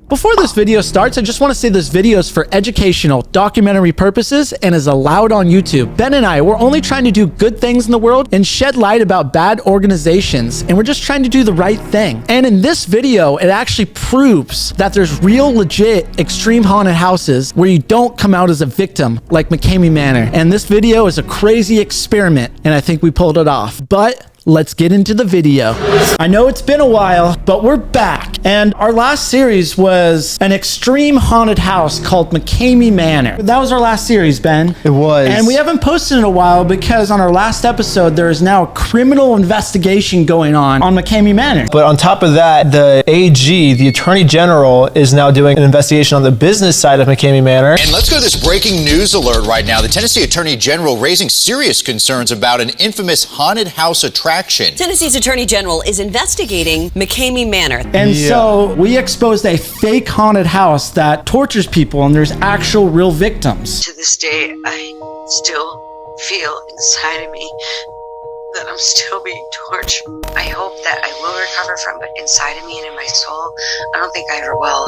Before this video starts, I just want to say this video is for educational, documentary purposes and is allowed on YouTube. Ben and I, we're only trying to do good things in the world and shed light about bad organizations, and we're just trying to do the right thing. And in this video, it actually proves that there's real, legit, extreme haunted houses where you don't come out as a victim, like Mckamey Manor. And this video is a crazy experiment, and I think we pulled it off. But let's get into the video. I know it's been a while, but we're back. And our last series was an extreme haunted house called Mckamey Manor. That was our last series, Ben. It was. And we haven't posted in a while because on our last episode, there is now a criminal investigation going on Mckamey Manor. But on top of that, the AG, the Attorney General, is now doing an investigation on the business side of Mckamey Manor. And let's go to this breaking news alert right now. The Tennessee Attorney General raising serious concerns about an infamous haunted house attraction. Tennessee's Attorney General is investigating Mckamey Manor. And so we exposed a fake haunted house that tortures people, and there's actual real victims. To this day, I still feel inside of me that I'm still being tortured. I hope that I will recover from it inside of me and in my soul. I don't think I ever will,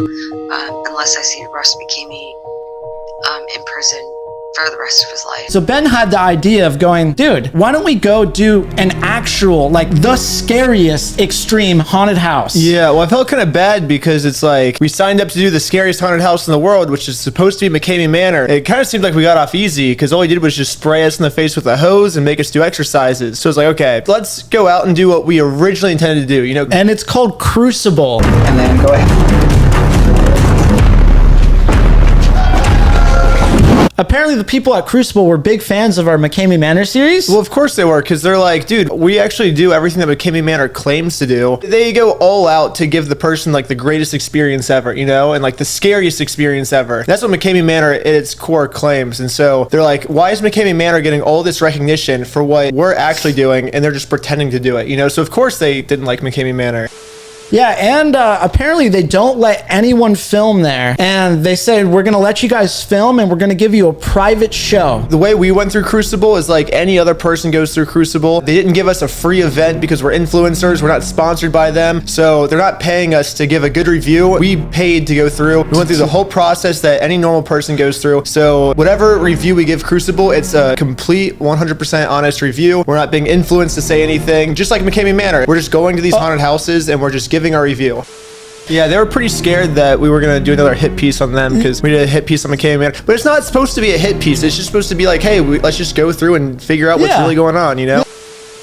unless I see Russ Mckamey in prison for the rest of his life. So Ben had the idea of going, dude, why don't we go do an actual, like the scariest extreme haunted house? Yeah, well, I felt kind of bad because it's like we signed up to do the scariest haunted house in the world, which is supposed to be Mckamey Manor. It kind of seemed like we got off easy because all he did was just spray us in the face with a hose and make us do exercises. So it's like, okay, let's go out and do what we originally intended to do, you know? And it's called Crucible. And then go ahead. Apparently the people at Crucible were big fans of our Mckamey Manor series. Well, of course they were, because they're like, dude, we actually do everything that Mckamey Manor claims to do. They go all out to give the person like the greatest experience ever, you know, and like the scariest experience ever. That's what Mckamey Manor at its core claims. And so they're like, why is Mckamey Manor getting all this recognition for what we're actually doing, and they're just pretending to do it, you know? So of course they didn't like Mckamey Manor. Yeah, and apparently they don't let anyone film there. And they said, we're going to let you guys film and we're going to give you a private show. The way we went through Crucible is like any other person goes through Crucible. They didn't give us a free event because we're influencers. We're not sponsored by them. So they're not paying us to give a good review. We paid to go through. We went through the whole process that any normal person goes through. So whatever review we give Crucible, it's a complete 100% honest review. We're not being influenced to say anything. Just like Mckamey Manor. We're just going to these haunted houses and we're just giving our review. Yeah, they were pretty scared that we were going to do another hit piece on them because we did a hit piece on Mckamey Manor. But it's not supposed to be a hit piece. It's just supposed to be like, hey, let's just go through and figure out what's really going on, you know?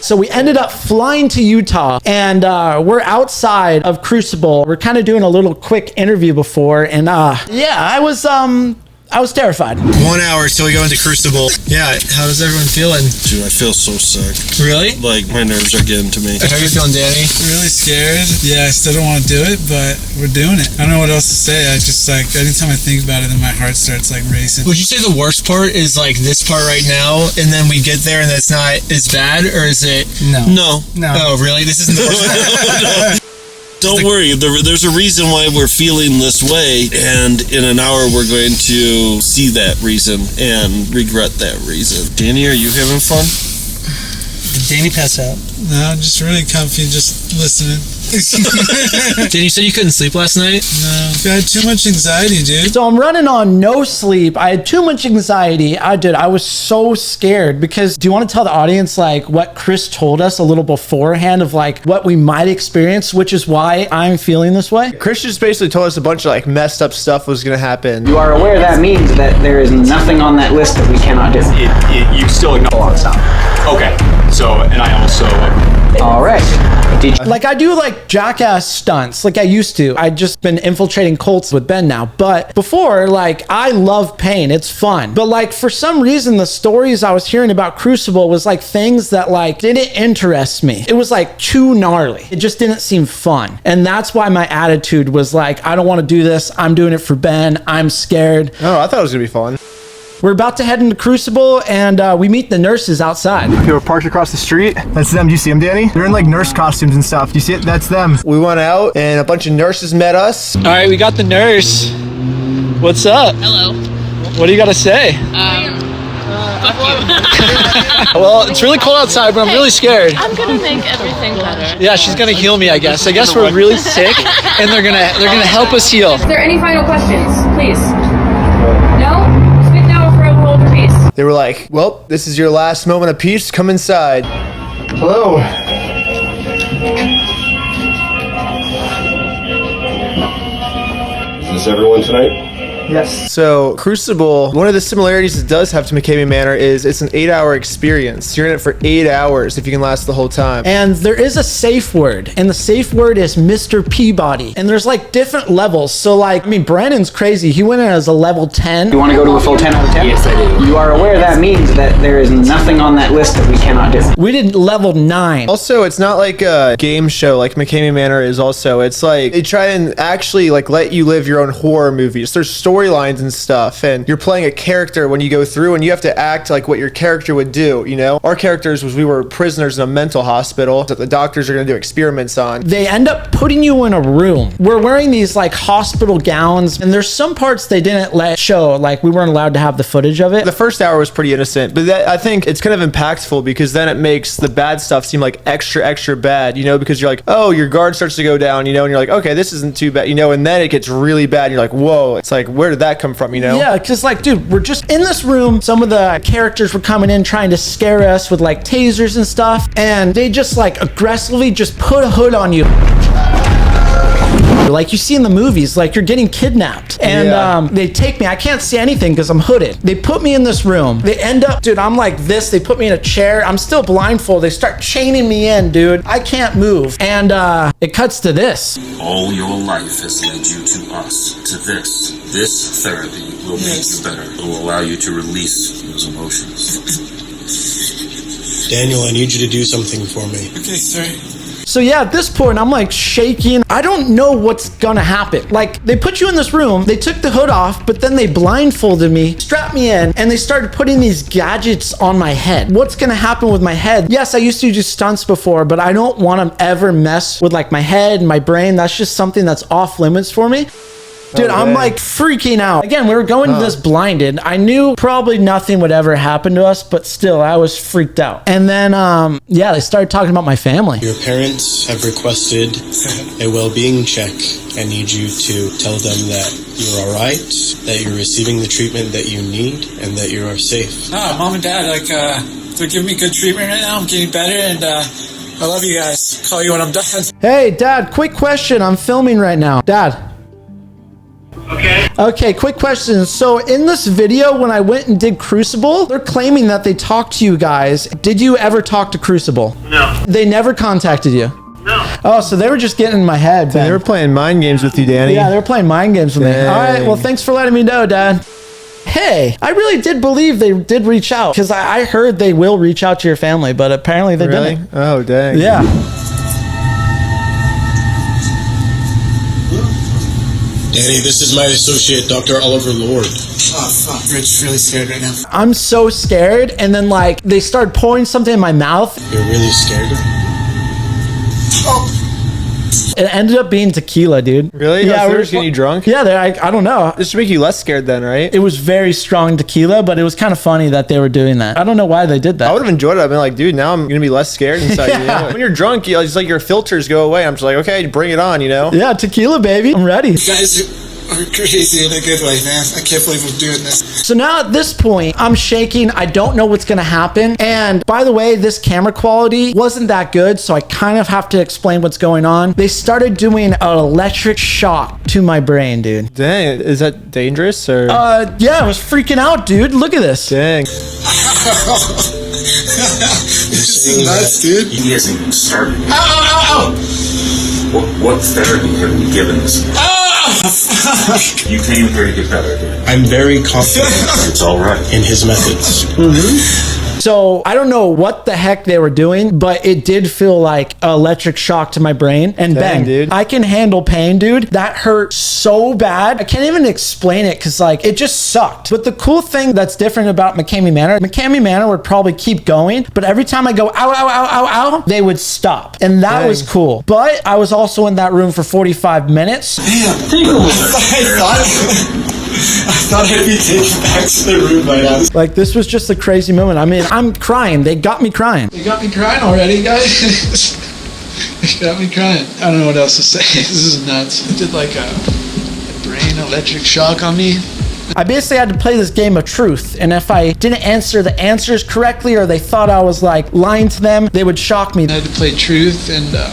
So we ended up flying to Utah, and we're outside of Crucible. We're kind of doing a little quick interview before, and yeah, I was terrified. 1 hour till we go into Crucible. Yeah, how is everyone feeling? Dude, I feel so sick. Really? Like, my nerves are getting to me. How are you feeling, Danny? Really scared. Yeah, I still don't want to do it, but we're doing it. I don't know what else to say. I just like, anytime I think about it, then my heart starts like racing. Would you say the worst part is like this part right now, and then we get there and it's not as bad, or is it? No. Oh, really? This isn't the worst part? Don't worry, there's a reason why we're feeling this way, and in an hour we're going to see that reason and regret that reason. Danny, are you having fun? Did Danny pass out? No, I'm just really comfy, just listening. Danny, you said you couldn't sleep last night? No, I had too much anxiety, dude. So I'm running on no sleep. I had too much anxiety. I was so scared because do you want to tell the audience like what Chris told us a little beforehand of like what we might experience, which is why I'm feeling this way? Chris just basically told us a bunch of like messed up stuff was going to happen. You are aware that means that there is nothing on that list that we cannot do. You still ignore all the stuff. Okay, so, and I also... All right. Like I do like jackass stunts like I used to. I've just been infiltrating cults with Ben now. But before, like I love pain. It's fun. But like for some reason, the stories I was hearing about Crucible was like things that like didn't interest me. It was like too gnarly. It just didn't seem fun. And that's why my attitude was like, I don't want to do this. I'm doing it for Ben. I'm scared. Oh, I thought it was going to be fun. We're about to head into Crucible, and we meet the nurses outside. They were parked across the street. That's them. Do you see them, Danny? They're in like nurse costumes and stuff. Do you see it? That's them. We went out, and a bunch of nurses met us. All right, we got the nurse. What's up? Hello. What do you got to say? Fuck you. Well, it's really cold outside, but I'm really scared. I'm gonna make everything better. Yeah, she's gonna heal me, I guess. I guess we're really sick, and they're gonna help us heal. Is there any final questions, please? No? Speak now or forever hold your peace. They were like, well, this is your last moment of peace. Come inside. Hello. Is this everyone tonight? Yes. So, Crucible, one of the similarities it does have to Mckamey Manor is it's an 8-hour experience. You're in it for 8 hours if you can last the whole time. And there is a safe word, and the safe word is Mr. Peabody. And there's like different levels. So like, I mean, Brandon's crazy. He went in as a level 10. You want to go to a full 10 out of 10? Yes, I do. You are aware that means that there is nothing on that list that we cannot do. We did level 9. Also, it's not like a game show like Mckamey Manor is also. It's like they try and actually like let you live your own horror movies. There's storylines and stuff, and you're playing a character when you go through, and you have to act like what your character would do, you know? Our characters we were prisoners in a mental hospital that the doctors are going to do experiments on. They end up putting you in a room. We're wearing these like hospital gowns, and there's some parts they didn't let show, like we weren't allowed to have the footage of it. The first hour was pretty innocent, but I think it's kind of impactful because then it makes the bad stuff seem like extra bad, you know, because you're like, oh, your guard starts to go down, you know, and you're like, okay, this isn't too bad, you know, and then it gets really bad, and you're like, whoa, it's like, where did that come from, you know? Yeah, because like, dude, we're just in this room. Some of the characters were coming in trying to scare us with like tasers and stuff, and they just like aggressively just put a hood on you. Like you see in the movies, like you're getting kidnapped, and they take me. I can't see anything because I'm hooded. They put me in this room. They end up, dude, I'm like this. They put me in a chair. I'm still blindfolded. They start chaining me in, dude. I can't move. And it cuts to this. All your life has led you to us, to this. This therapy will make you better. It will allow you to release those emotions. Daniel, I need you to do something for me. Okay, sir. So yeah, at this point, I'm like shaking. I don't know what's gonna happen. Like, they put you in this room, they took the hood off, but then they blindfolded me, strapped me in, and they started putting these gadgets on my head. What's gonna happen with my head? Yes, I used to do stunts before, but I don't wanna ever mess with like my head and my brain. That's just something that's off limits for me. Dude, I'm like freaking out. Again, we were going to this blinded. I knew probably nothing would ever happen to us, but still, I was freaked out. And then, yeah, they started talking about my family. Your parents have requested a well-being check. I need you to tell them that you're all right, that you're receiving the treatment that you need, and that you are safe. Mom and Dad, like, they're giving me good treatment right now. I'm getting better, and I love you guys. Call you when I'm done. Hey, Dad, quick question. I'm filming right now. Dad. Okay, quick question. So in this video, when I went and did Crucible, they're claiming that they talked to you guys. Did you ever talk to Crucible? No. They never contacted you? No. Oh, so they were just getting in my head, Ben. They were playing mind games with you, Danny. Yeah, they were playing mind games with me. All right, well, thanks for letting me know, Dad. Hey, I really did believe they did reach out, because I heard they will reach out to your family, but apparently they didn't. Oh, dang. Yeah. Danny, this is my associate, Dr. Oliver Lord. Oh, fuck. Rich, really scared right now. I'm so scared, and then, like, they started pouring something in my mouth. You're really scared? Oh. It ended up being tequila, dude. Really? Yeah, we were just getting you drunk? Yeah, I don't know. This should make you less scared then, right? It was very strong tequila, but it was kind of funny that they were doing that. I don't know why they did that. I would have enjoyed it. I've been like, dude, now I'm going to be less scared inside. Yeah. You know? When you're drunk, you know, it's like your filters go away. I'm just like, okay, bring it on, you know? Yeah, tequila, baby. I'm ready. You guys are crazy in a good way, man. I can't believe I'm doing this. So now at this point, I'm shaking. I don't know what's going to happen. And by the way, this camera quality wasn't that good, so I kind of have to explain what's going on. They started doing an electric shock to my brain, dude. Dang, is that dangerous or? Yeah, I was freaking out, dude. Look at this. Dang. This is nuts, dude. He hasn't even started. Ow! What therapy have we given this? You came here to get better, dude. I'm very confident It's all right. in his methods. So I don't know what the heck they were doing, but it did feel like an electric shock to my brain. And Dang, bang, dude. I can handle pain, dude. That hurt so bad. I can't even explain it because like it just sucked. But the cool thing that's different about Mckamey Manor would probably keep going, but every time I go ow, ow, ow, ow, ow, they would stop. And that was cool. But I was also in that room for 45 minutes. Damn. I thought I thought I'd be taken back to the room by now. Like, this was just a crazy moment. I mean, I'm crying. They got me crying. You got me crying already, guys. You got me crying. I don't know what else to say. This is nuts. It did like a brain electric shock on me. I basically had to play this game of truth, and if I didn't answer the answers correctly or they thought I was like lying to them, they would shock me. I had to play truth, and I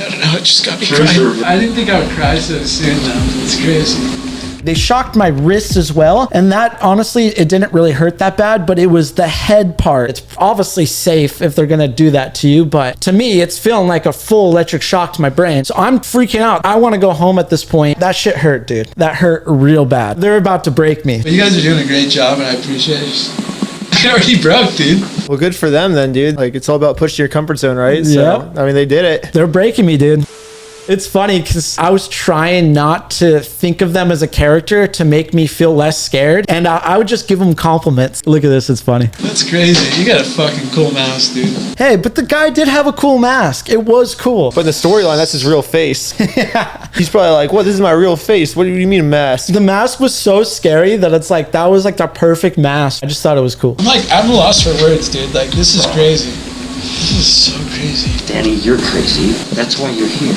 don't know, it just got me crying. I didn't think I would cry so soon though. It's crazy. They shocked my wrists as well, and that, honestly, it didn't really hurt that bad, but it was the head part. It's obviously safe if they're gonna do that to you, but to me, it's feeling like a full electric shock to my brain. So I'm freaking out. I wanna go home at this point. That shit hurt, dude. That hurt real bad. They're about to break me. But you guys are doing a great job, and I appreciate it. I already broke, dude. Well, good for them then, dude. Like, it's all about pushing your comfort zone, right? So, I mean, they did it. They're breaking me, dude. It's funny because I was trying not to think of them as a character to make me feel less scared, and I would just give them compliments. Look at this, it's funny. That's crazy. You got a fucking cool mask, dude. Hey, but the guy did have a cool mask. It was cool. But in the storyline, that's his real face. Yeah. He's probably like, what? This is my real face. What do you mean mask? The mask was so scary that it's like, that was like the perfect mask. I just thought it was cool. I'm lost for words, dude. Like, this is crazy. This is so crazy. Danny, you're crazy. That's why you're here.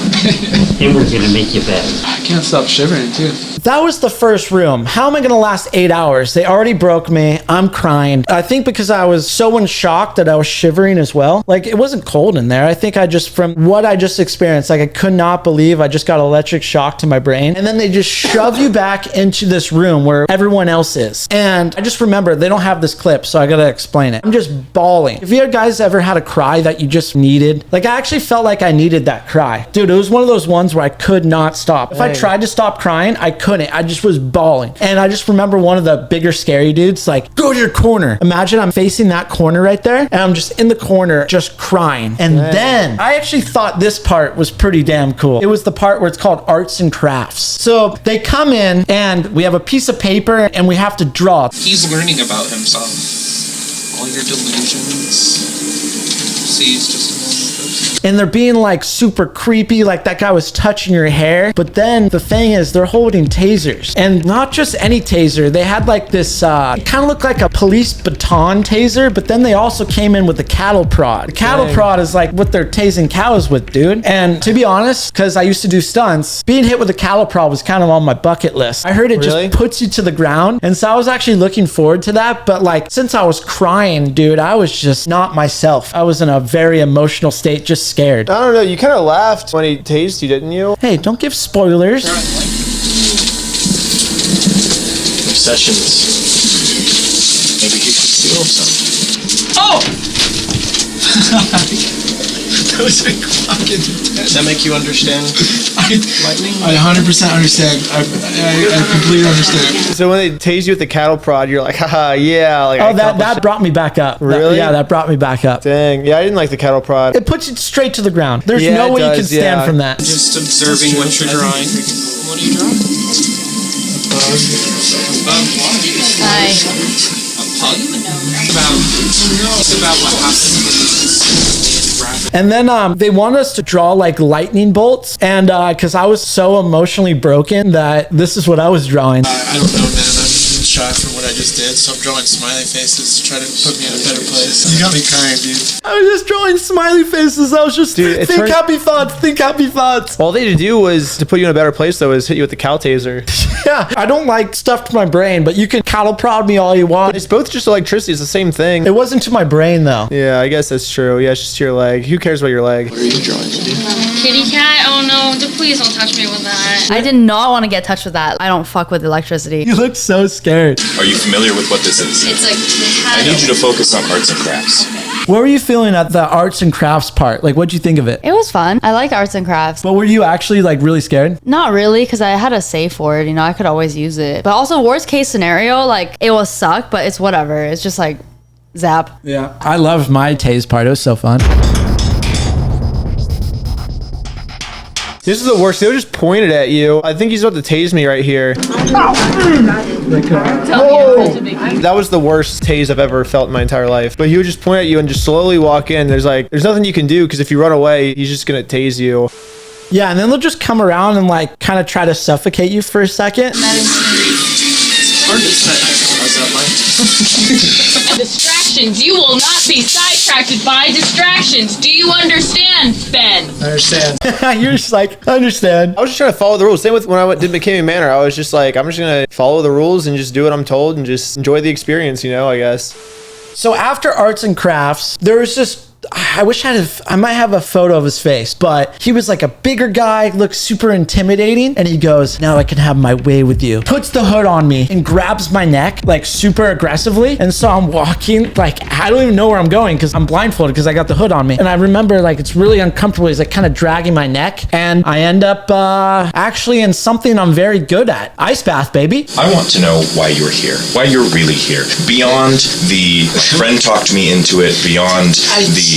And we're gonna make you better. I can't stop shivering, too. That was the first room. How am I gonna last 8 hours? They already broke me. I'm crying. I think because I was so in shock that I was shivering as well. Like, it wasn't cold in there. I think I just, from what I just experienced, like, I could not believe I just got electric shock to my brain. And then they just shove you back into this room where everyone else is. And I just remember, they don't have this clip, so I gotta explain it. I'm just bawling. If you guys ever had a cry that you just needed, like, I actually felt like I needed that cry. Dude, it was one of those ones where I could not stop. If I tried to stop crying, I couldn't. I just was bawling. And I just remember one of the bigger scary dudes like, go to your corner. Imagine I'm facing that corner right there, and I'm just in the corner just crying. And then I actually thought this part was pretty damn cool. It was the part where it's called arts and crafts. So they come in and we have a piece of paper and we have to draw. He's learning about himself. All your delusions. See, he's just a normal person. And they're being like super creepy, like that guy was touching your hair. But then the thing is, they're holding tasers, and not just any taser. They had like this, it kind of looked like a police baton taser, but then they also came in with the cattle prod. The cattle prod is like what they're tasing cows with, dude. And to be honest, because I used to do stunts, being hit with a cattle prod was kind of on my bucket list. I heard it just puts you to the ground. And so I was actually looking forward to that. But like, since I was crying, dude, I was just not myself. I was in a very emotional state, just scared. I don't know. You kind of laughed when he tased you, didn't you? Hey, don't give spoilers. Obsessions. Maybe he should steal some. Oh! That was like fucking intense. Does that make you understand lightning? I 100% understand. I completely understand. So when they tased you with the cattle prod, you're like, haha, yeah. Like, oh, that brought me back up. Really? Yeah, that brought me back up. Dang. Yeah, I didn't like the cattle prod. It puts you straight to the ground. There's no way you can stand from that. Just observing what you're drawing. What are you drawing? A bug. Hi. A pug? It's about what happens. And then they want us to draw like lightning bolts, and because I was so emotionally broken that this is what I was drawing. I don't know, man. I'm in shock from what I just did, so I'm drawing smiley faces to try to put me in a better place. You got me crying, dude. I was just drawing smiley faces. I was just think happy thoughts, think happy thoughts. All they had to do was to put you in a better place, though, is hit you with the cow taser. Yeah, I don't like stuff to my brain, but you can cattle prod me all you want. It's both just electricity. It's the same thing. It wasn't to my brain, though. Yeah, I guess that's true. Yeah, it's just your leg. Who cares about your leg? What are you drawing? Kitty cat? Oh no, please don't touch me with that. I did not want to get touched with that. I don't fuck with electricity. You look so scared. Are you familiar with what this is? It's like I need you to focus on arts and crafts. What were you feeling at the arts and crafts part? Like, what'd you think of it? It was fun. I like arts and crafts. But were you actually like really scared? Not really, because I had a save word. You know, I could always use it. But also, worst case scenario, like, it will suck, but it's whatever. It's just like, zap. Yeah. I loved my tase part. It was so fun. This is the worst. They just pointed at you. I think he's about to tase me right here. That was the worst tase I've ever felt in my entire life. But he would just point at you and just slowly walk in. There's nothing you can do because if you run away, he's just gonna tase you. Yeah, and then they'll just come around and like kind of try to suffocate you for a second. Hard to set. How's that, Mike? Distractions. You will not be sidetracked by distractions. Do you understand, Ben? I understand. You're just like, I understand. I was just trying to follow the rules. Same with when I did Mckamey Manor. I was just like, I'm just gonna follow the rules and just do what I'm told and just enjoy the experience, you know, I guess. So after arts and crafts, there was just, I wish I might have a photo of his face, but he was like a bigger guy, looked super intimidating, and he goes, now I can have my way with you. Puts the hood on me and grabs my neck like super aggressively. And so I'm walking, like I don't even know where I'm going because I'm blindfolded because I got the hood on me. And I remember like it's really uncomfortable. He's like kind of dragging my neck, and I end up actually in something I'm very good at. Ice bath, baby. I want to know why you're here, why you're really here. Beyond the friend talked me into it, beyond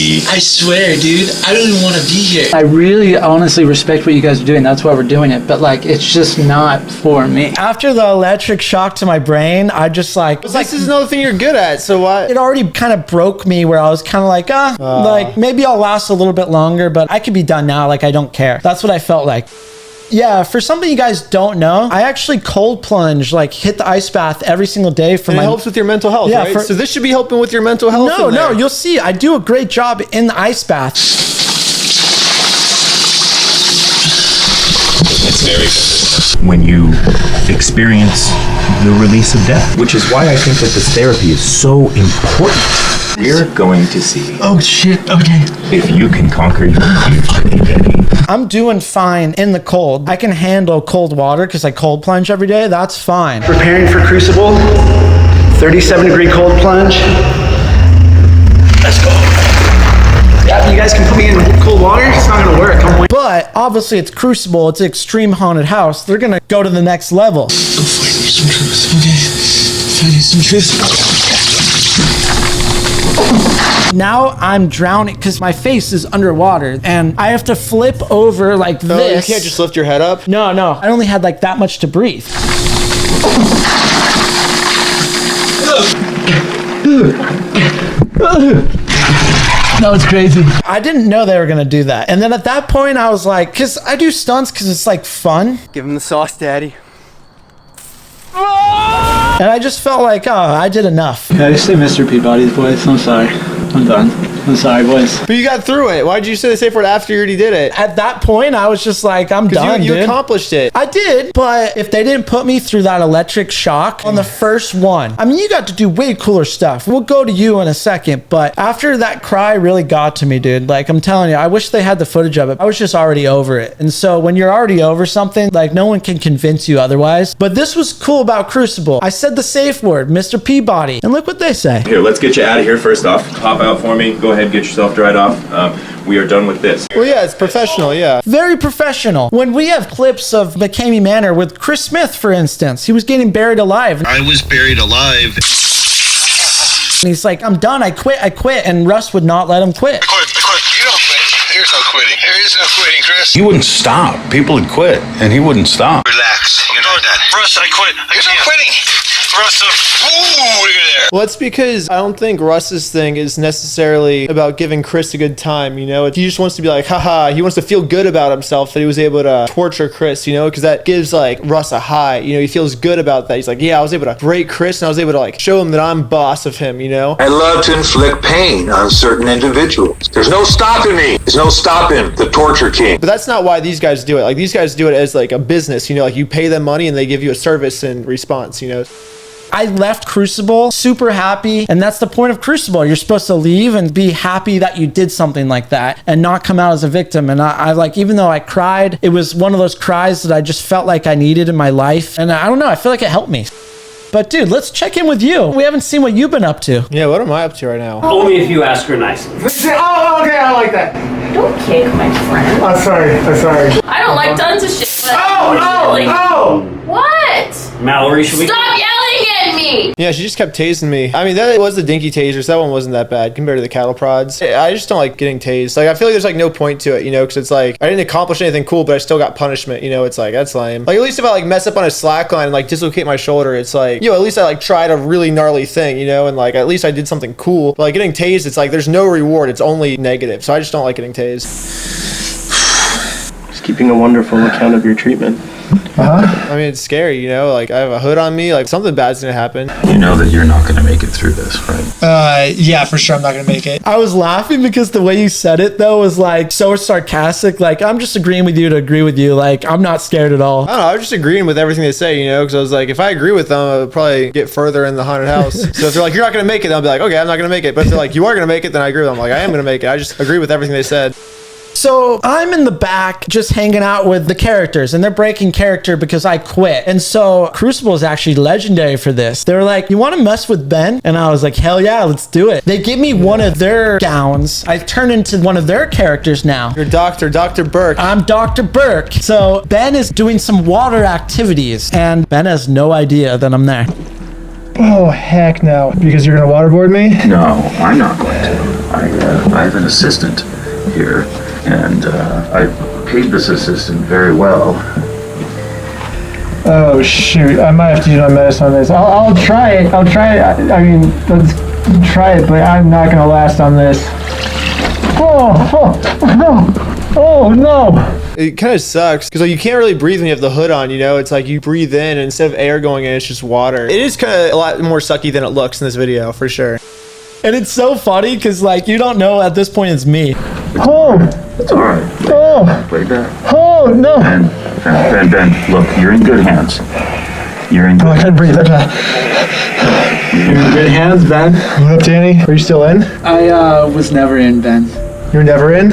I swear, dude, I don't even want to be here. I really honestly respect what you guys are doing. That's why we're doing it. But like, it's just not for me. After the electric shock to my brain, I just like... This is another thing you're good at, so what? It already kind of broke me where I was kind of like, like maybe I'll last a little bit longer, but I could be done now. Like, I don't care. That's what I felt like. Yeah, for something you guys don't know, I actually cold plunge, like hit the ice bath every single day for and it helps with your mental health, right? So this should be helping with your mental health. No, you'll see. I do a great job in the ice bath. It's very good. When you experience the release of death, which is why I think that this therapy is so important. We're going to see. Oh shit, okay. If you can conquer your fear. I'm doing fine in the cold. I can handle cold water because I cold plunge every day. That's fine. Preparing for Crucible. 37-degree cold plunge. Let's go. Yeah, you guys can put me in cold water. It's not gonna work. But obviously it's Crucible. It's an extreme haunted house. They're gonna go to the next level. Go find me some truth, okay? Find me some truth. Now I'm drowning because my face is underwater and I have to flip over like this. You can't just lift your head up? No. I only had like that much to breathe. That was crazy. I didn't know they were gonna do that. And then at that point I was like, because I do stunts because it's like fun. Give him the sauce, daddy. And I just felt like, oh, I did enough. Yeah, I just say Mr. Peabody's voice. I'm sorry. I'm done. I'm sorry, boys. But you got through it. Why did you say the safe word after you already did it? At that point, I was just like, I'm done, you accomplished it. I did, but if they didn't put me through that electric shock on the first one, I mean, you got to do way cooler stuff. We'll go to you in a second, but after that cry really got to me, dude. Like, I'm telling you, I wish they had the footage of it. I was just already over it. And so when you're already over something, like, no one can convince you otherwise. But this was cool about Crucible. I said the safe word, Mr. Peabody, and look what they say. Here, let's get you out of here first off. Hop out for me. Go ahead, get yourself dried off. We are done with this. Well, yeah, it's professional, yeah. Very professional. When we have clips of Mckamey Manor with Chris Smith, for instance, he was getting buried alive. I was buried alive. And he's like, I'm done. I quit. And Russ would not let him quit. I quit. You don't quit. There's no quitting. There is no quitting, Chris. He wouldn't stop. People would quit, and he wouldn't stop. Relax. You know that. Russ, I quit. There's no quitting. Russ, ooh, look at there. Well, it's because I don't think Russ's thing is necessarily about giving Chris a good time, you know? He just wants to be like, haha, he wants to feel good about himself that he was able to torture Chris, you know? Because that gives, like, Russ a high, you know? He feels good about that. He's like, yeah, I was able to break Chris, and I was able to, like, show him that I'm boss of him, you know? I love to inflict pain on certain individuals. There's no stopping me. There's no stopping the torture king. But that's not why these guys do it. Like, these guys do it as, like, a business, you know? Like, you pay them money, and they give you a service in response, you know? I left Crucible super happy, and that's the point of Crucible. You're supposed to leave and be happy that you did something like that and not come out as a victim. And I like, even though I cried, it was one of those cries that I just felt like I needed in my life. And I don't know, I feel like it helped me. But dude, let's check in with you. We haven't seen what you've been up to. Yeah, what am I up to right now? Only if you ask her nicely. Oh, okay, I like that. Don't kick my friend. I'm sorry. I don't like tons of shit, but... What? Mallory, should we... Stop yelling at me! Yeah, she just kept tasing me. I mean, that was the dinky tasers. That one wasn't that bad compared to the cattle prods. I just don't like getting tased. Like, I feel like there's, like, no point to it, you know? Because it's like, I didn't accomplish anything cool, but I still got punishment, you know? It's like, that's lame. Like, at least if I, like, mess up on a slack line and, like, dislocate my shoulder, it's like, yo, at least I, like, tried a really gnarly thing, you know? And, like, at least I did something cool. But, like, getting tased, it's like, there's no reward. It's only negative. So I just don't like getting tased. keeping a wonderful account of your treatment. I mean, it's scary, like I have a hood on me, like something bad's gonna happen. You know that you're not going to make it through this, right? Yeah, for sure I'm not gonna make it. I was laughing because the way you said it though was like so sarcastic. Like, I'm just agreeing with you to agree with you. Like, I'm not scared at all. I don't know, I was just agreeing with everything they say, because I was like, if I agree with them, I would probably get further in the haunted house. So if they're like, you're not gonna make it, I'll be like, okay, I'm not gonna make it. But if they're like, you are gonna make it, then I agree with them. Like, I am gonna make it. I just agree with everything they said. So I'm in the back just hanging out with the characters, and they're breaking character because I quit. And so Crucible is actually legendary for this. They're like, you want to mess with Ben? And I was like, hell yeah, let's do it. They give me one of their gowns. I turn into one of their characters now. You're Dr. Berk. I'm Dr. Berk. So Ben is doing some water activities, and Ben has no idea that I'm there. Oh, heck no. Because you're gonna waterboard me? No, I'm not going to. I have an assistant here, and I paid this assistant very well. Oh, shoot. I might have to use my medicine on this. I'll try it. I mean, let's try it, but I'm not gonna last on this. Oh, no. It kind of sucks because like you can't really breathe when you have the hood on, It's like you breathe in and instead of air going in, it's just water. It is kind of a lot more sucky than it looks in this video, for sure. And it's so funny because like you don't know at this point it's me. It's all right. Lay back. Oh, no. Ben, look, you're in good hands. You're in good I can't breathe. You're in good hands, Ben. What up, Danny? Are you still in? I was never in, Ben. You're never in?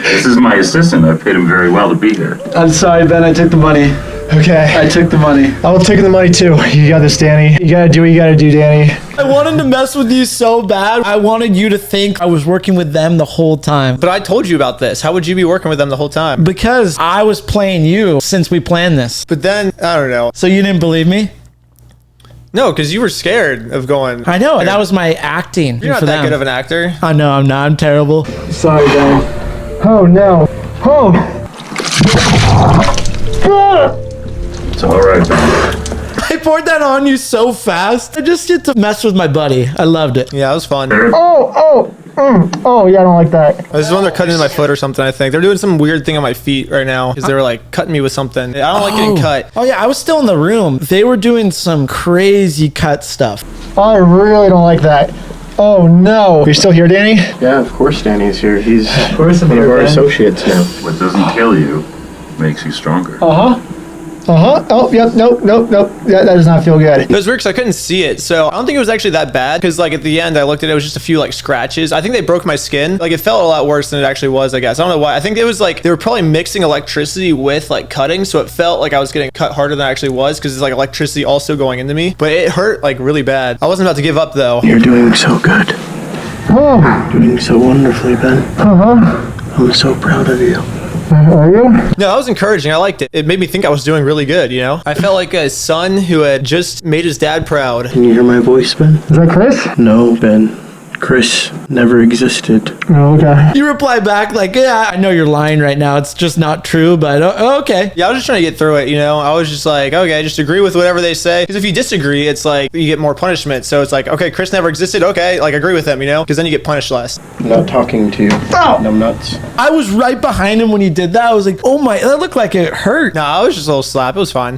This is my assistant. I paid him very well to be here. I'm sorry, Ben. I took the money. Okay. I took the money. I will take the money too. You got this, Danny. You gotta do what you gotta do, Danny. I wanted to mess with you so bad. I wanted you to think I was working with them the whole time. But I told you about this. How would you be working with them the whole time? Because I was playing you since we planned this. But then, I don't know. So you didn't believe me? No, because you were scared of going. I know. That was my acting. You're not that good of an actor. I know. I'm not. I'm terrible. Sorry, Ben. Oh, no. Oh. It's all right, Ben. I poured that on you so fast. I just get to mess with my buddy. I loved it. Yeah, it was fun. Oh, yeah, I don't like that. This is when they're cutting into my foot or something, I think. They're doing some weird thing on my feet right now because they were like cutting me with something. I don't like getting cut. Oh, yeah, I was still in the room. They were doing some crazy cut stuff. I really don't like that. Oh, no. You're still here, Danny? Yeah, of course Danny's here. He's of course I'm one here, of our Ben. associates now. What doesn't kill you makes you stronger. Oh, yep, nope. Yeah, that does not feel good. It was weird because I couldn't see it, so I don't think it was actually that bad because like at the end I looked at it, it was just a few like scratches. I think they broke my skin. Like it felt a lot worse than it actually was, I guess. I don't know why. I think it was like they were probably mixing electricity with like cutting, so it felt like I was getting cut harder than I actually was because it's like electricity also going into me. But it hurt like really bad. I wasn't about to give up though. You're doing so good. Doing so wonderfully, Ben. I'm so proud of you. Are you? No, that was encouraging. I liked it. It made me think I was doing really good, I felt like a son who had just made his dad proud. Can you hear my voice, Ben? Is that Chris? No, Ben. Chris never existed. Oh, okay. You reply back like, yeah, I know you're lying right now. It's just not true, but okay. Yeah, I was just trying to get through it, I was just like, okay, just agree with whatever they say. Because if you disagree, it's like you get more punishment. So it's like, okay, Chris never existed. Okay, like agree with him, Because then you get punished less. I'm not talking to you. Oh! Numbnuts. I was right behind him when he did that. I was like, oh my, that looked like it hurt. No, I was just a little slap. It was fine.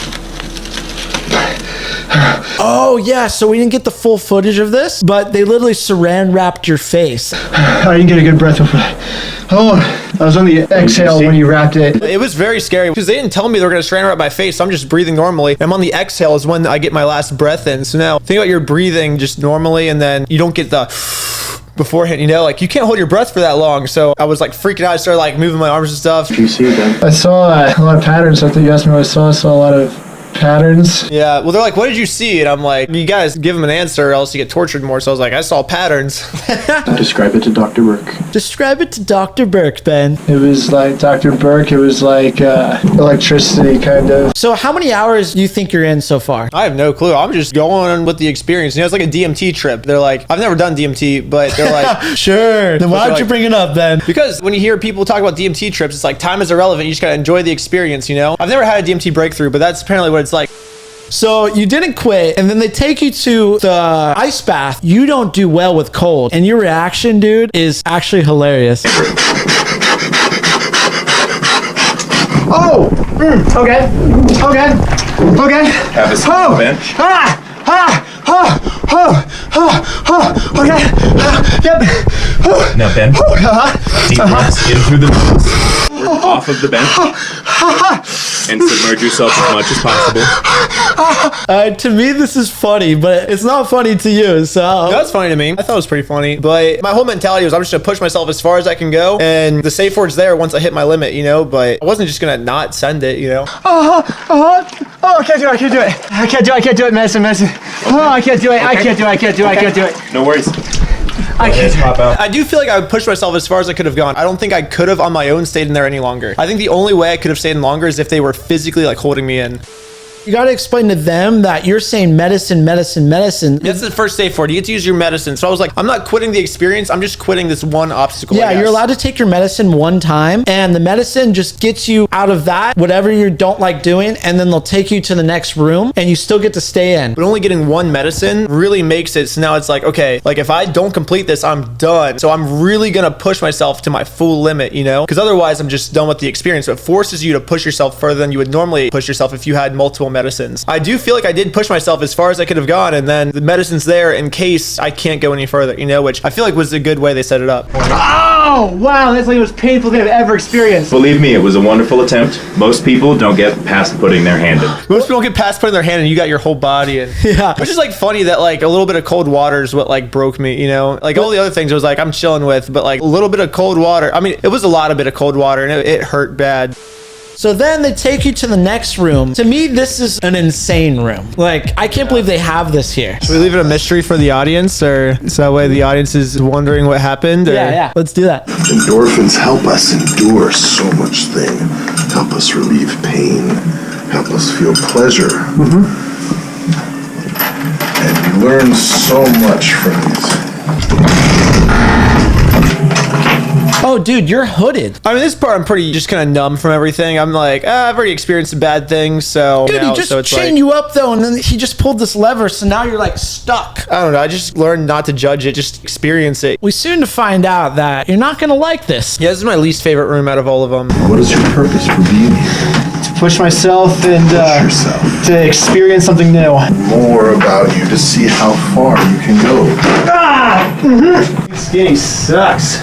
Oh, yeah, so we didn't get the full footage of this, but they literally saran wrapped your face. I didn't get a good breath of it. Oh, I was on the exhale when you wrapped it. It was very scary because they didn't tell me they were going to saran wrap my face, so I'm just breathing normally. I'm on the exhale is when I get my last breath in. So now think about your breathing just normally, and then you don't get the beforehand, like you can't hold your breath for that long. So I was like freaking out. I started like moving my arms and stuff. Did you see them? I saw a lot of patterns. I thought you asked me what I saw. I saw a lot of patterns. Yeah, well, they're like, what did you see? And I'm like, you guys give them an answer or else you get tortured more. So I was like, I saw patterns. Describe it to Dr. Berk. Describe it to Dr. Berk, Ben. It was like Dr. Berk. It was like electricity, kind of. So how many hours do you think you're in so far? I have no clue. I'm just going with the experience. It's like a DMT trip. They're like, I've never done DMT, but they're like, sure. Then why don't you bring it up, Ben? Because when you hear people talk about DMT trips, it's like time is irrelevant. You just gotta enjoy the experience, I've never had a DMT breakthrough, but that's apparently what it's like. So you didn't quit, and then they take you to the ice bath. You don't do well with cold, and your reaction, dude, is actually hilarious. Oh! Okay. Have a seat, Ben. Okay. Yep. Now, Ben, deep breaths in through the nose. Work off of the bench and submerge yourself as much as possible. To me, this is funny, but it's not funny to you, so. That's funny to me. I thought it was pretty funny, but my whole mentality was I'm just gonna push myself as far as I can go, and the safe word's there once I hit my limit, you know, but I wasn't just gonna not send it, you know. Oh, I can't do it, medicine. Oh, I can't do it. No worries. Pop out. I do feel like I would push myself as far as I could have gone. I don't think I could have on my own stayed in there any longer. I think the only way I could have stayed in longer is if they were physically like holding me in. You got to explain to them that you're saying medicine. That's the first safe word. You get to use your medicine. So I was like, I'm not quitting the experience. I'm just quitting this one obstacle. Yeah, you're allowed to take your medicine one time, and the medicine just gets you out of that, whatever you don't like doing, and then they'll take you to the next room, and you still get to stay in. But only getting one medicine really makes it so now it's like, okay, like if I don't complete this, I'm done. So I'm really gonna push myself to my full limit, you know? Because otherwise I'm just done with the experience. So it forces you to push yourself further than you would normally push yourself if you had multiple medicines. I do feel like I did push myself as far as I could have gone, and then the medicine's there in case I can't go any further, you know, which I feel like was a good way they set it up. Oh, wow, that's like the most painful thing I've ever experienced. Believe me, it was a wonderful attempt. Most people don't get past putting their hand in. Most people don't get past putting their hand in, you got your whole body in. Yeah. Which is like funny that like a little bit of cold water is what like broke me, you know? Like all the other things I was like, I'm chilling with, but like a little bit of cold water. I mean, it was a lot of bit of cold water, and it hurt bad. So then they take you to the next room. To me, this is an insane room. Like, I can't believe they have this here. Should we leave it a mystery for the audience, or so that way the audience is wondering what happened? Or? Yeah, let's do that. Endorphins help us endure so much thing, help us relieve pain, help us feel pleasure. And we learn so much from it. Oh, dude, you're hooded. I mean, this part I'm pretty just kind of numb from everything. I'm like, I've already experienced some bad things, so. Dude, he just chained you up, though, and then he just pulled this lever, so now you're, like, stuck. I don't know. I just learned not to judge it, just experience it. We soon to find out that you're not going to like this. Yeah, this is my least favorite room out of all of them. What is your purpose for being here? To push myself and to experience something new. More about you to see how far you can go. Skinny sucks.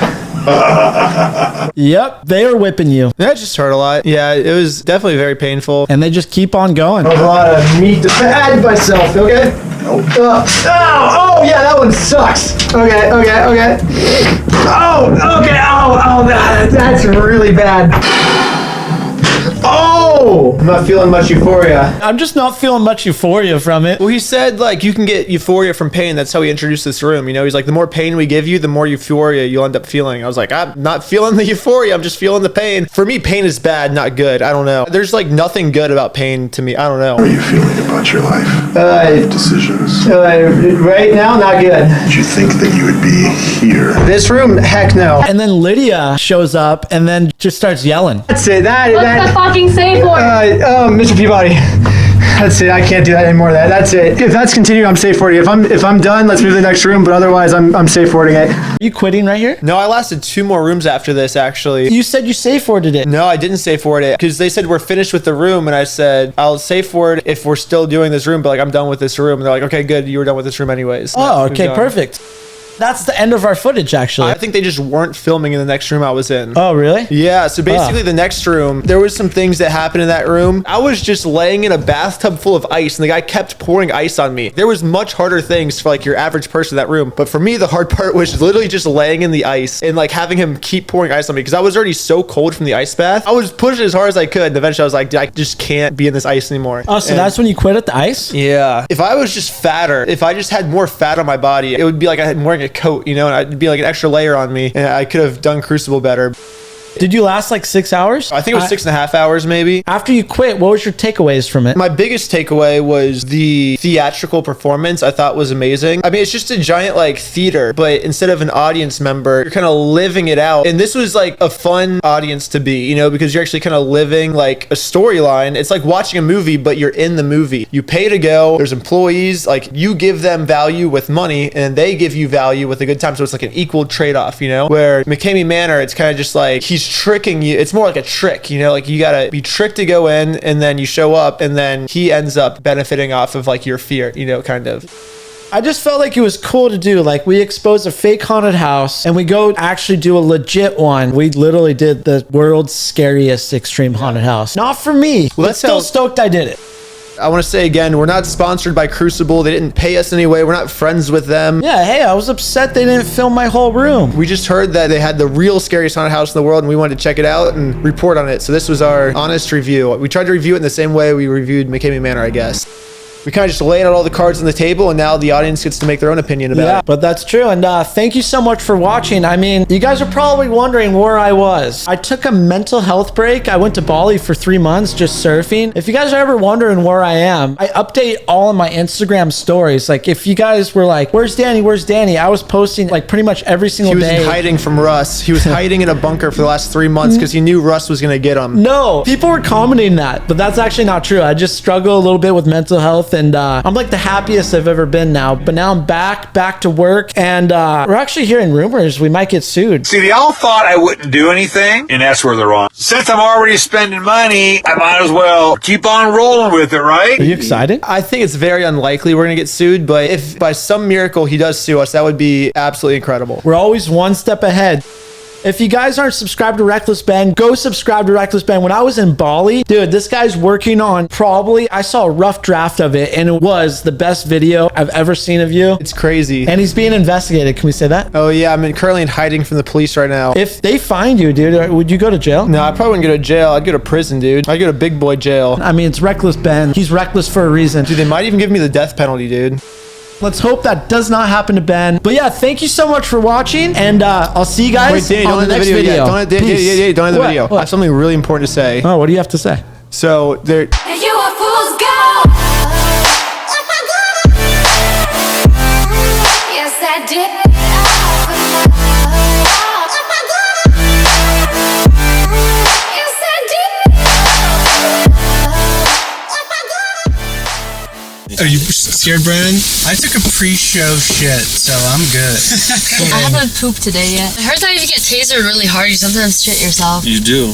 Yep, they are whipping you. That just hurt a lot. Yeah, it was definitely very painful. And they just keep on going. A lot of meat to add myself, okay? Nope. Oh, yeah, that one sucks. Okay. Oh, okay, that's really bad. Oh! I'm not feeling much euphoria. I'm just not feeling much euphoria from it. Well, he said, like, you can get euphoria from pain. That's how he introduced this room. You know, he's like, the more pain we give you, the more euphoria you'll end up feeling. I was like, I'm not feeling the euphoria. I'm just feeling the pain. For me, pain is bad, not good. I don't know. There's, like, nothing good about pain to me. I don't know. How are you feeling about your life? Decisions? Right now, not good. Did you think that you would be here? This room? Heck no. And then Lydia shows up and then just starts yelling. That's it. What's the fucking safe word? Mr. Peabody. That's it. I can't do that anymore. That's it. If that's continued, I'm safe wording. If I'm done, let's move to the next room. But otherwise, I'm safe wording it. Are you quitting right here? No, I lasted 2 more rooms after this, actually. You safe you safe worded it. No, I didn't safe word it because they said we're finished with the room, and I said I'll safe word if we're still doing this room, but like I'm done with this room. And they're like, okay, good, you were done with this room anyways. Oh, okay, perfect. That's the end of our footage, actually. I think they just weren't filming in the next room I was in. Oh, really? Yeah, so basically the next room, there was some things that happened in that room. I was just laying in a bathtub full of ice, and the guy kept pouring ice on me. There was much harder things for like your average person in that room, but for me, the hard part was literally just laying in the ice and like having him keep pouring ice on me because I was already so cold from the ice bath. I was pushing as hard as I could, and eventually I was like, dude, I just can't be in this ice anymore. Oh, so that's when you quit at the ice? Yeah. If I was just fatter, if I just had more fat on my body, it would be like I'm wearing a coat, you know, and it'd be like an extra layer on me, and I could have done Crucible better. Did you last like 6 hours? I think it was 6.5 hours maybe. After you quit, what was your takeaways from it? My biggest takeaway was the theatrical performance. I thought was amazing. I mean, it's just a giant like theater, but instead of an audience member, you're kind of living it out. And this was like a fun audience to be, you know, because you're actually kind of living like a storyline. It's like watching a movie, but you're in the movie. You pay to go. There's employees. Like you give them value with money, and they give you value with a good time. So it's like an equal trade-off, you know. Where Mckamey Manor, it's kind of just like he's he's tricking you. It's more like a trick, you know, like you gotta be tricked to go in, and then you show up, and then he ends up benefiting off of like your fear, you know, kind of. I just felt like it was cool to do. Like, we expose a fake haunted house and we go actually do a legit one. We literally did the world's scariest extreme haunted house. Not for me, Well, but still stoked I did it. I want to say again, we're not sponsored by Crucible. They didn't pay us anyway. We're not friends with them. Yeah, hey, I was upset they didn't film my whole room. We just heard that they had the real scariest haunted house in the world, and we wanted to check it out and report on it. So this was our honest review. We tried to review it in the same way we reviewed Mckamey Manor, I guess. We kind of just laid out all the cards on the table, and now the audience gets to make their own opinion about it. But that's true. And thank you so much for watching. I mean, you guys are probably wondering where I was. I took a mental health break. I went to Bali for 3 months just surfing. If you guys are ever wondering where I am, I update all of my Instagram stories. Like, if you guys were like, where's Danny? Where's Danny? I was posting like pretty much every single day. He was hiding from Russ. He was hiding in a bunker for the last 3 months because he knew Russ was going to get him. No, people were commenting that, but that's actually not true. I just struggle a little bit with mental health, and I'm like the happiest I've ever been now. But now I'm back to work, and we're actually hearing rumors we might get sued. See, they all thought I wouldn't do anything, and that's where they're wrong. Since I'm already spending money, I might as well keep on rolling with it, right? Are you excited? I think it's very unlikely we're going to get sued, but if by some miracle he does sue us, that would be absolutely incredible. We're always one step ahead. If you guys aren't subscribed to Reckless Ben, go subscribe to Reckless Ben. When I was in Bali, dude, this guy's working on I saw a rough draft of it, and it was the best video I've ever seen of you. It's crazy. And he's being investigated. Can we say that? Oh, yeah. I'm currently in hiding from the police right now. If they find you, dude, would you go to jail? No, I probably wouldn't go to jail. I'd go to prison, dude. I'd go to big boy jail. I mean, it's Reckless Ben. He's reckless for a reason. Dude, they might even give me the death penalty, dude. Let's hope that does not happen to Ben. But yeah, thank you so much for watching, and I'll see you guys on the next video. Don't end the video. I have something really important to say. Oh, what do you have to say? So there. You a fool's gold. Yes, I did. Are you scared, Brandon? I took a pre-show shit, so I'm good. I haven't pooped today yet. I heard that if you get tasered really hard, you sometimes shit yourself. You do.